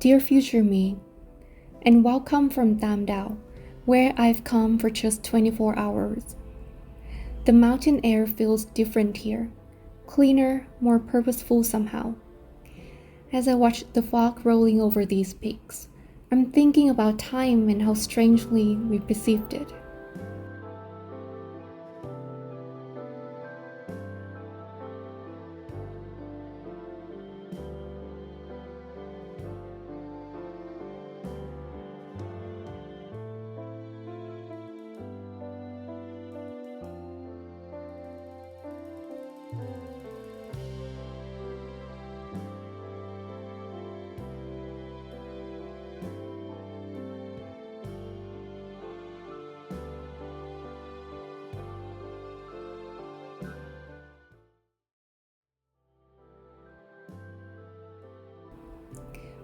Dear future me, and welcome from Tam Dao, where I've come for just 24 hours. The mountain air feels different here, cleaner, more purposeful somehow. As I watch the fog rolling over these peaks, I'm thinking about time and how strangely we perceived it.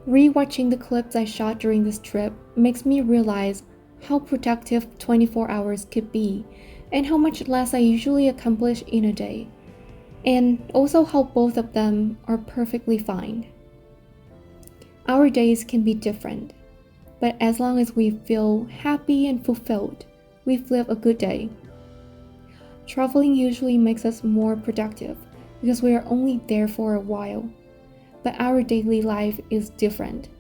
Rewatching the clips I shot during this trip makes me realize how productive 24 hours could be and how much less I usually accomplish in a day, and also how both of them are perfectly fine. Our days can be different, but as long as we feel happy and fulfilled, we've lived a good day. Traveling usually makes us more productive because we are only there for a while. But our daily life is different.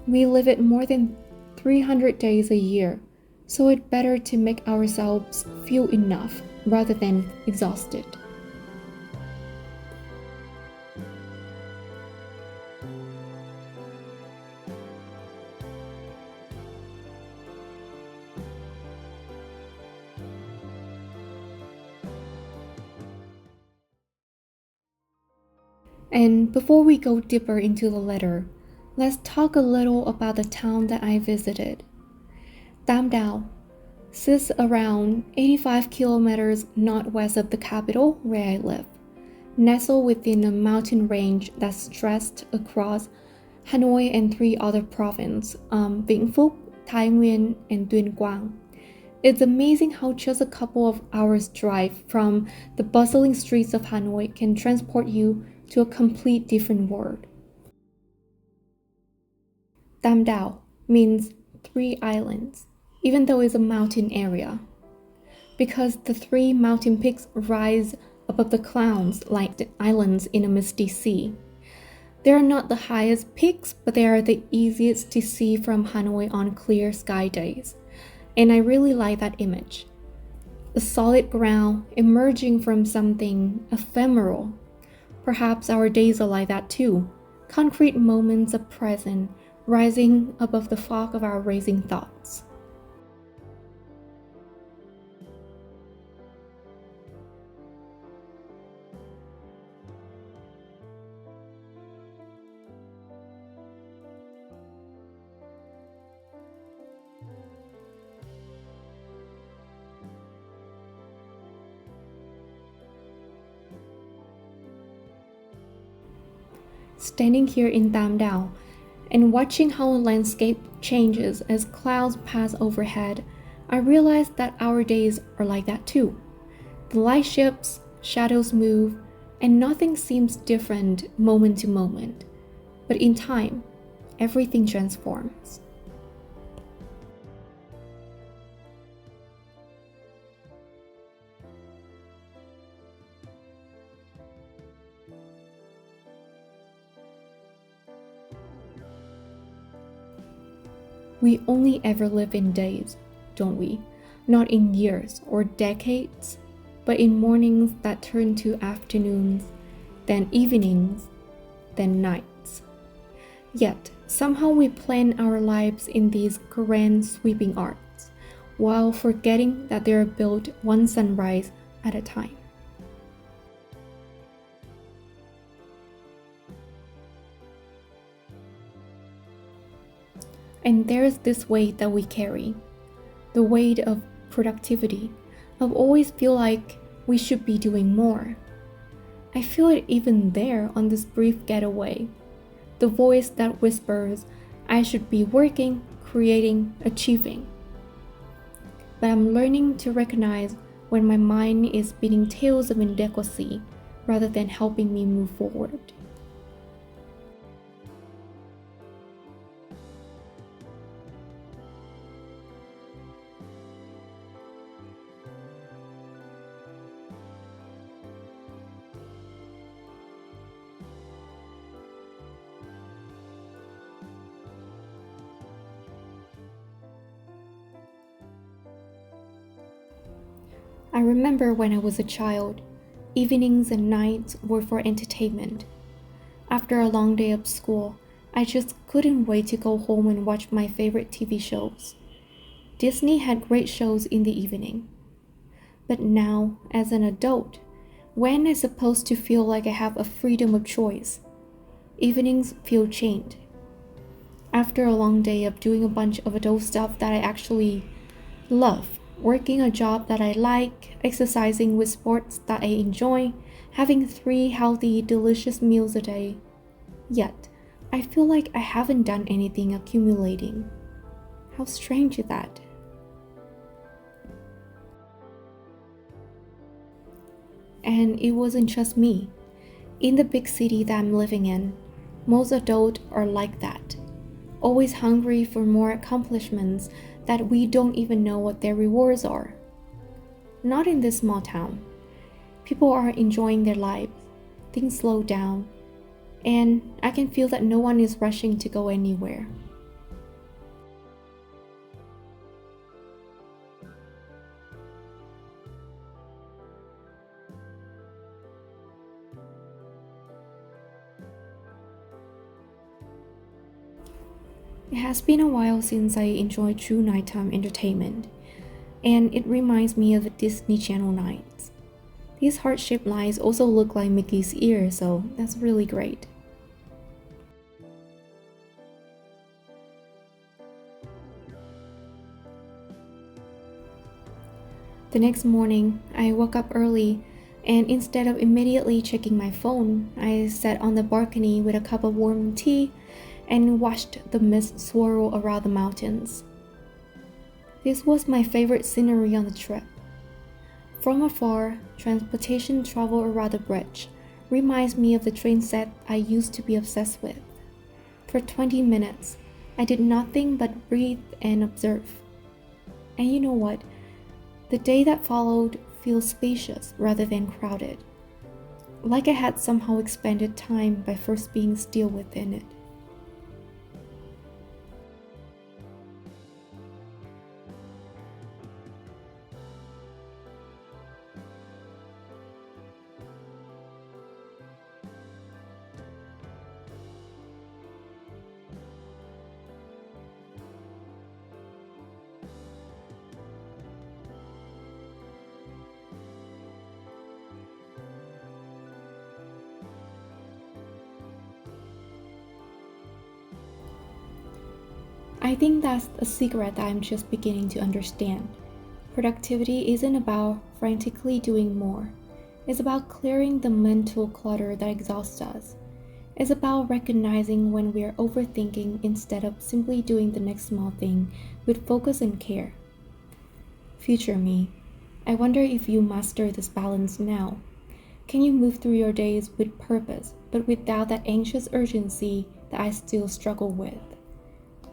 We live it more than 300 days a year, so it's better to make ourselves feel enough rather than exhausted. And before we go deeper into the letter, let's talk a little about the town that I visited. Tam Dao sits around 85 kilometers northwest of the capital where I live, nestled within a mountain range that's stretched across Hanoi and three other provinces, Vĩnh Phúc, Thái Nguyên, and Tuyên Quang. It's amazing how just a couple of hours drive from the bustling streets of Hanoi can transport you to a complete different world. Tam Dao means three islands, even though it's a mountain area, because the three mountain peaks rise above the clouds like the islands in a misty sea. They are not the highest peaks, but they are the easiest to see from Hanoi on clear sky days, and I really like that image. A solid ground emerging from something ephemeral. Perhaps our days are like that too, concrete moments of present rising above the fog of our racing thoughts. Standing here in Tam Dao and watching how the landscape changes as clouds pass overhead, I realize that our days are like that too. The light shifts, shadows move, and nothing seems different moment to moment. But in time, everything transforms. We only ever live in days, don't we? Not in years or decades, but in mornings that turn to afternoons, then evenings, then nights. Yet, somehow we plan our lives in these grand sweeping arcs, while forgetting that they are built one sunrise at a time. And there's this weight that we carry, the weight of productivity, of always feel like we should be doing more. I feel it even there on this brief getaway, the voice that whispers, I should be working, creating, achieving. But I'm learning to recognize when my mind is spinning tales of inadequacy rather than helping me move forward. I remember when I was a child, evenings and nights were for entertainment. After a long day of school, I just couldn't wait to go home and watch my favorite TV shows. Disney had great shows in the evening. But now, as an adult, when am I supposed to feel like I have a freedom of choice? Evenings feel chained. After a long day of doing a bunch of adult stuff that I actually love, working a job that I like, exercising with sports that I enjoy, having 3 healthy, delicious meals a day. Yet, I feel like I haven't done anything accumulating. How strange is that? And it wasn't just me. In the big city that I'm living in, most adults are like that, always hungry for more accomplishments that we don't even know what their rewards are. Not in this small town. People are enjoying their lives, things slow down, and I can feel that no one is rushing to go anywhere. It has been a while since I enjoyed true nighttime entertainment, and it reminds me of Disney Channel nights. These heart-shaped lights also look like Mickey's ears, so that's really great. The next morning, I woke up early, and instead of immediately checking my phone, I sat on the balcony with a cup of warm tea and watched the mist swirl around the mountains. This was my favorite scenery on the trip. From afar, transportation travel around the bridge reminds me of the train set I used to be obsessed with. For 20 minutes, I did nothing but breathe and observe. And you know what? The day that followed feels spacious rather than crowded, like I had somehow expended time by first being still within it. I think that's a secret that I'm just beginning to understand. Productivity isn't about frantically doing more. It's about clearing the mental clutter that exhausts us. It's about recognizing when we're overthinking instead of simply doing the next small thing with focus and care. Future me, I wonder if you master this balance now. Can you move through your days with purpose, but without that anxious urgency that I still struggle with?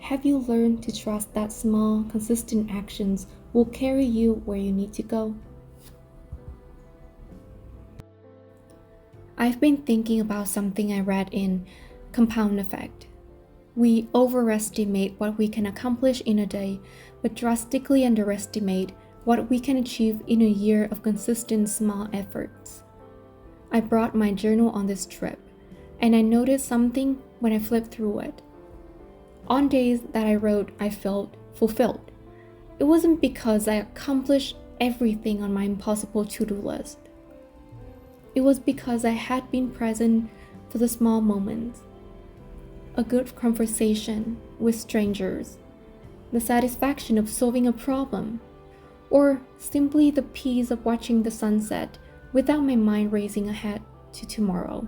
Have you learned to trust that small, consistent actions will carry you where you need to go? I've been thinking about something I read in Compound Effect. We overestimate what we can accomplish in a day, but drastically underestimate what we can achieve in a year of consistent small efforts. I brought my journal on this trip, and I noticed something when I flipped through it. On days that I wrote, I felt fulfilled. It wasn't because I accomplished everything on my impossible to-do list. It was because I had been present for the small moments. A good conversation with strangers, the satisfaction of solving a problem, or simply the peace of watching the sunset without my mind racing ahead to tomorrow.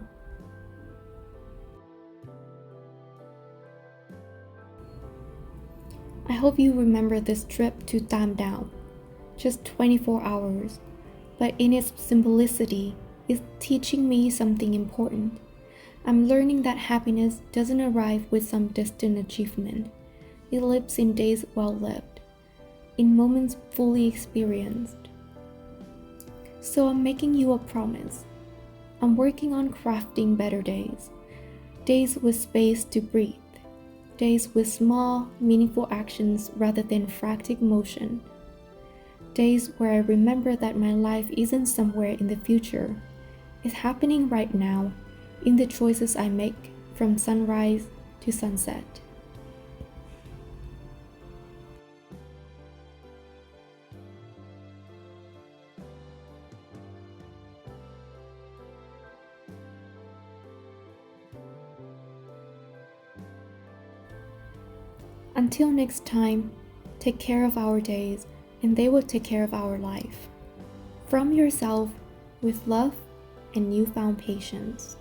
I hope you remember this trip to Tam Dao. Just 24 hours, but in its simplicity, it's teaching me something important. I'm learning that happiness doesn't arrive with some distant achievement. It lives in days well lived, in moments fully experienced. So I'm making you a promise. I'm working on crafting better days, days with space to breathe, days with small, meaningful actions rather than frantic motion. Days where I remember that my life isn't somewhere in the future. It's happening right now, in the choices I make from sunrise to sunset. Until next time, take care of our days, and they will take care of our life. From yourself, with love and newfound patience.